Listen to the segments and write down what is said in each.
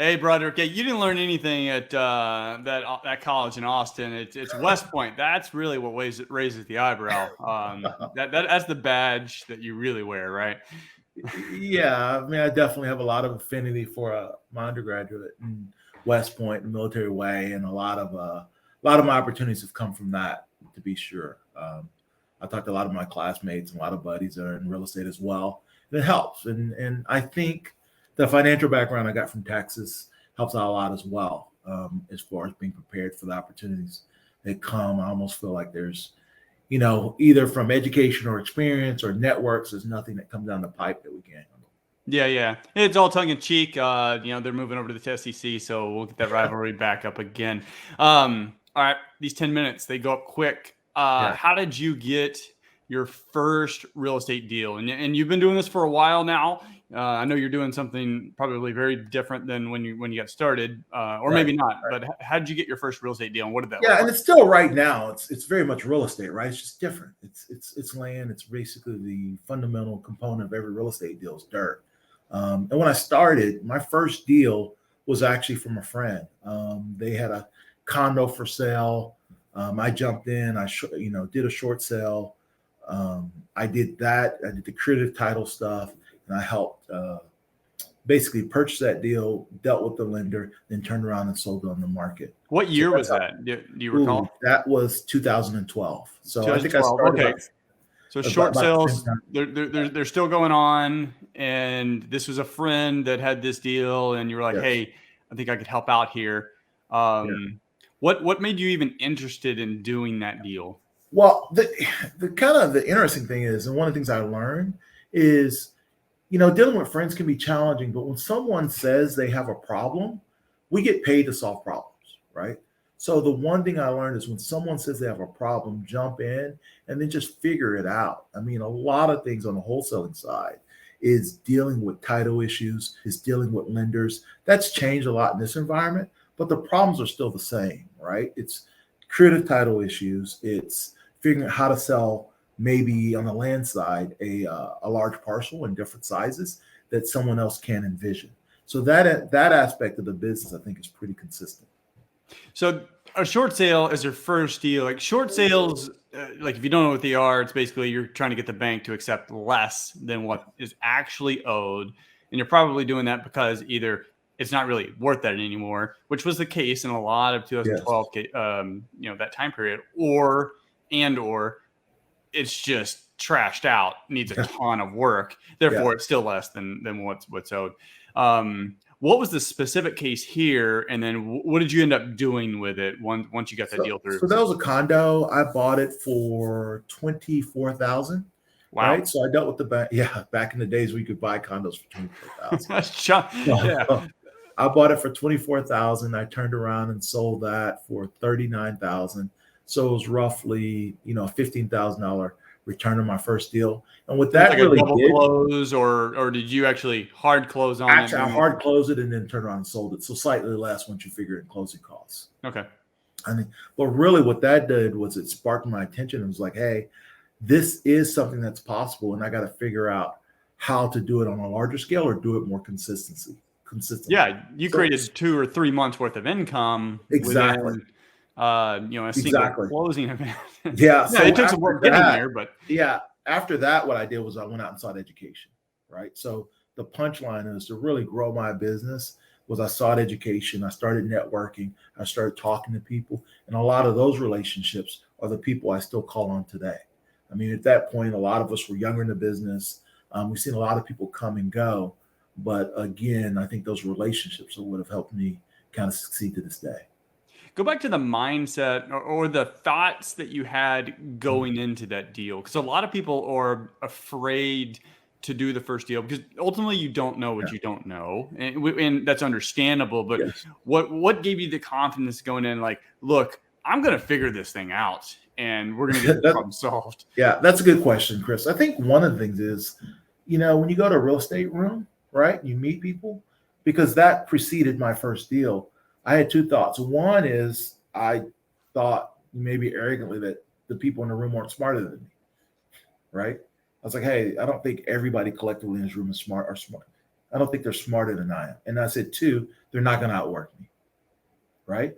Hey, brother. Okay, you didn't learn anything at that college in Austin. It's West Point. That's really what raises the eyebrow. That's the badge that you really wear, right? Yeah, I mean, I definitely have a lot of affinity for my undergraduate in West Point, the military way, and a lot of my opportunities have come from that, to be sure. I talked to a lot of my classmates and a lot of buddies that are in real estate as well, and it helps. And I think the financial background I got from Texas helps out a lot as well, as far as being prepared for the opportunities that come. I almost feel like there's either from education or experience or networks, there's nothing that comes down the pipe that we can't handle. Yeah, yeah. It's all tongue in cheek. They're moving over to the SEC, so we'll get that rivalry back up again. All right, these 10 minutes, they go up quick. Yeah. How did you get your first real estate deal? And you've been doing this for a while now. I know you're doing something probably very different than when you got started, or Right. maybe not. Right. But how did you get your first real estate deal, and what did that look Yeah, and like? it's still right now. It's very much real estate, right? It's just different. It's land. It's basically the fundamental component of every real estate deal is dirt. And when I started, my first deal was actually from a friend. They had a condo for sale. I jumped in. Did a short sale. I did that. I did the creative title stuff, and I helped basically purchase that deal, dealt with the lender, then turned around and sold it on the market. What So year that's was how. that? Do you Ooh, recall? that was 2012. So I think I 2012. started Okay. So short about the same sales, time. they're still going on, and this was a friend that had this deal, and you were like, Yes. "Hey, I think I could help out here." Yeah. What made you even interested in doing that deal? Well, the kind of the interesting thing is, and one of the things I learned is, dealing with friends can be challenging, but when someone says they have a problem, we get paid to solve problems, right? So the one thing I learned is when someone says they have a problem, jump in and then just figure it out. I mean, a lot of things on the wholesaling side is dealing with title issues, is dealing with lenders. That's changed a lot in this environment, but the problems are still the same, right? It's creative title issues. It's figuring out how to sell maybe on the land side a large parcel in different sizes that someone else can't envision. So that aspect of the business, I think, is pretty consistent. So a short sale is your first deal. Like short sales, like if you don't know what they are, it's basically you're trying to get the bank to accept less than what is actually owed, and you're probably doing that because either it's not really worth that anymore, which was the case in a lot of Yes. 2012, that time period, or it's just trashed out, needs a ton of work. Yeah. Therefore, it's still less than what's owed. What was the specific case here, and then what did you end up doing with it once you got that deal through? So that was a condo. I bought it for 24,000. Wow, Right. So I dealt with the bank. Yeah, back in the days we could buy condos for 24,000. yeah, So I bought it for 24,000. I turned around and sold that for 39,000. So it was roughly, $15,000 return on my first deal. And what it was that like a really double did, close, or did you actually hard close on it? actually, I hard closed it and then turned around and sold it. So slightly less once you figure in closing costs. Okay. I mean, but really what that did was it sparked my attention. It was like, hey, this is something that's possible. And I got to figure out how to do it on a larger scale or do it more consistently. Yeah, you So created 2 or 3 months worth of income exactly. within, a single Exactly. closing event. Yeah. Yeah, it So took some after work getting that, there, but yeah, after that, what I did was I went out and sought education. Right. So the punchline is to really grow my business was I sought education. I started networking. I started talking to people. And a lot of those relationships are the people I still call on today. I mean, at that point, a lot of us were younger in the business. We've seen a lot of people come and go. But again, I think those relationships are what have helped me kind of succeed to this day. go back to the mindset or the thoughts that you had Mhm. going into that deal, because a lot of people are afraid to do the first deal because ultimately you don't know what Yeah. you don't know, and that's understandable. But Yes. what gave you the confidence going in? Like, look, I'm going to figure this thing out, and we're going to get this That, problem solved. yeah, that's a good question, Chris. I think one of the things is, when you go to a real estate room, right, you meet people, because that preceded my first deal. I had two thoughts. One is I thought maybe arrogantly that the people in the room weren't smarter than me, right? I was like, hey, I don't think everybody collectively in this room is smart or smart. I don't think they're smarter than I am. And I said, two, they're not going to outwork me. Right.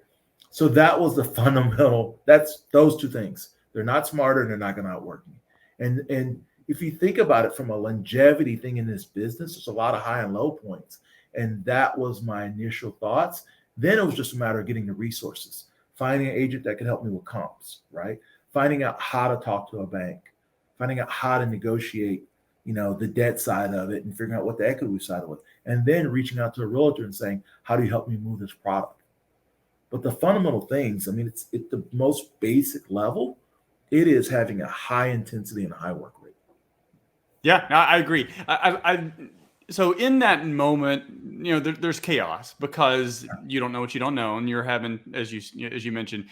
So that was the fundamental. That's those two things. They're not smarter and they're not going to outwork me. And if you think about it from a longevity thing in this business, there's a lot of high and low points. And that was my initial thoughts. Then it was just a matter of getting the resources, finding an agent that could help me with comps, right? Finding out how to talk to a bank, finding out how to negotiate, the debt side of it and figuring out what the equity side of it, and then reaching out to a realtor and saying, how do you help me move this product? But the fundamental things, I mean, it's the most basic level. It is having a high intensity and a high work rate. Yeah, I agree. So in that moment, there's chaos because you don't know what you don't know, and you're having, as you mentioned,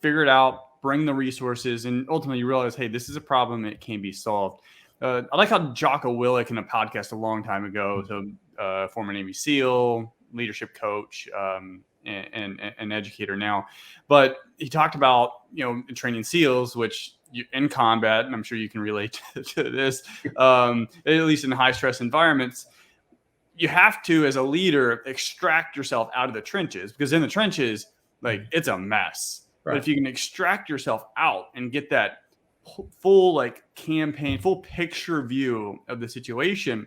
figure it out, bring the resources, and ultimately you realize, hey, this is a problem. It can be solved. I like how Jocko Willink in a podcast a long time ago, so former Navy SEAL, leadership coach, and educator now, but he talked about training SEALs, which in combat, and I'm sure you can relate to this, at least in high stress environments, you have to, as a leader, extract yourself out of the trenches, because in the trenches, like, it's a mess. Right. But if you can extract yourself out and get that full campaign, full picture view of the situation,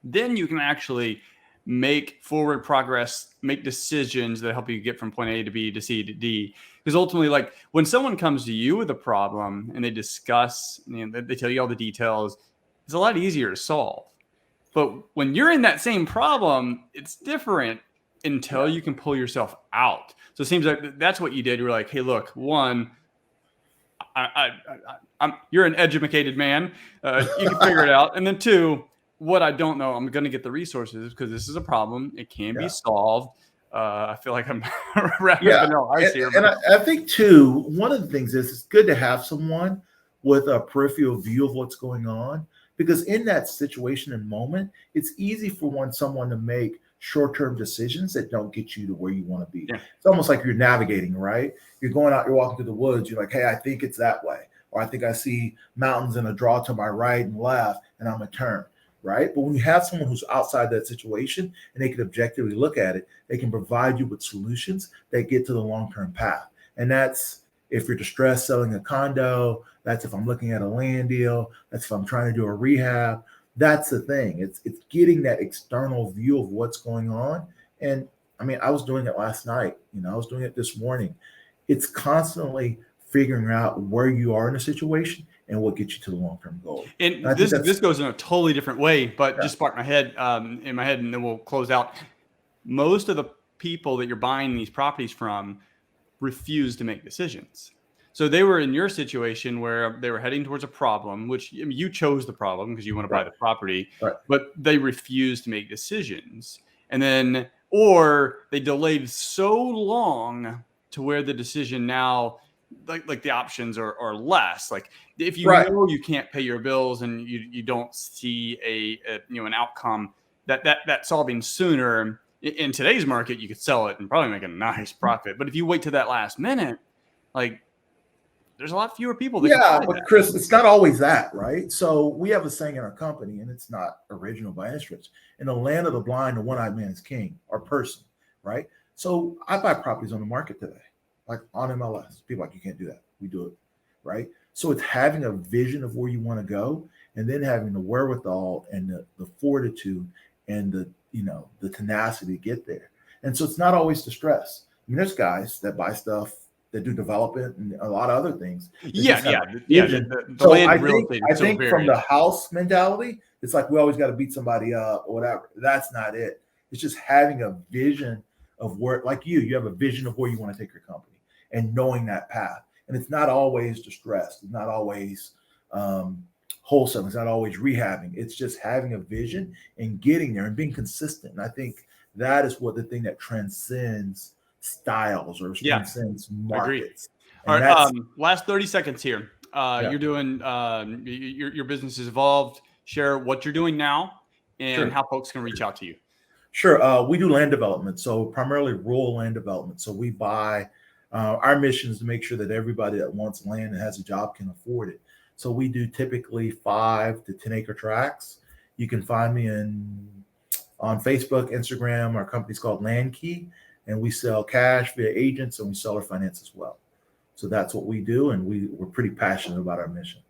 then you can actually make forward progress, make decisions that help you get from point A to B to C to D. Because ultimately, when someone comes to you with a problem and they discuss, they tell you all the details, it's a lot easier to solve. But when you're in that same problem, it's different until you can pull yourself out. So it seems like that's what you did. You were like, hey, look, one, you're an educated man. You can figure it out. And then two, what I don't know, I'm going to get the resources because this is a problem. It can be solved. I feel like I'm wrapping up vanilla ice here. And I think, too, one of the things is it's good to have someone with a peripheral view of what's going on, because in that situation and moment, it's easy for someone to make short-term decisions that don't get you to where you want to be. Yeah. It's almost like you're navigating, right? You're going out, you're walking through the woods. You're like, hey, I think it's that way. Or I think I see mountains and a draw to my right and left, and I'm going to turn. Right. But when you have someone who's outside that situation and they can objectively look at it, they can provide you with solutions that get to the long-term path. And that's if you're distressed selling a condo. That's if I'm looking at a land deal. That's if I'm trying to do a rehab. That's the thing. It's getting that external view of what's going on. And I mean, I was doing it last night. I was doing it this morning. It's constantly figuring out where you are in a situation and what gets you to the long-term goal. And this goes in a totally different way, but just sparked my head in my head, and then we'll close out. Most of the people that you're buying these properties from refuse to make decisions. So they were in your situation where they were heading towards a problem, which you chose the problem because you want to buy the property, but they refused to make decisions. And then, or they delayed so long to where the decision now, like the options are less. Like if you know you can't pay your bills and you don't see an outcome that solving sooner in today's market, you could sell it and probably make a nice profit. But if you wait to that last minute, there's a lot fewer people that but Chris, it's not always that, right? So we have a saying in our company, and it's not original by any stretch. In the land of the blind, the one-eyed man is king, or person, right? So I buy properties on the market today, like on MLS. People are like, you can't do that. We do it, right? So it's having a vision of where you want to go, and then having the wherewithal and the fortitude and the tenacity to get there. And so it's not always the stress. I mean, there's guys that buy stuff that do development and a lot of other things. The so land I think from the house mentality, it's like we always got to beat somebody up or whatever. That's not it. It's just having a vision of where, like you have a vision of where you want to take your company and knowing that path. And it's not always distressed. It's not always wholesale. It's not always rehabbing. It's just having a vision and getting there and being consistent. And I think that is what the thing that transcends styles or transcends markets. All right. Last 30 seconds here. You're doing your business has evolved. Share what you're doing now and how folks can reach out to you. Sure. We do land development. So primarily rural land development. So we buy, our mission is to make sure that everybody that wants land and has a job can afford it. So we do typically 5 to 10 acre tracts. You can find me in On Facebook, Instagram, our company's called Landkey, and we sell cash via agents and we seller finance as well. So that's what we do, and we're pretty passionate about our mission.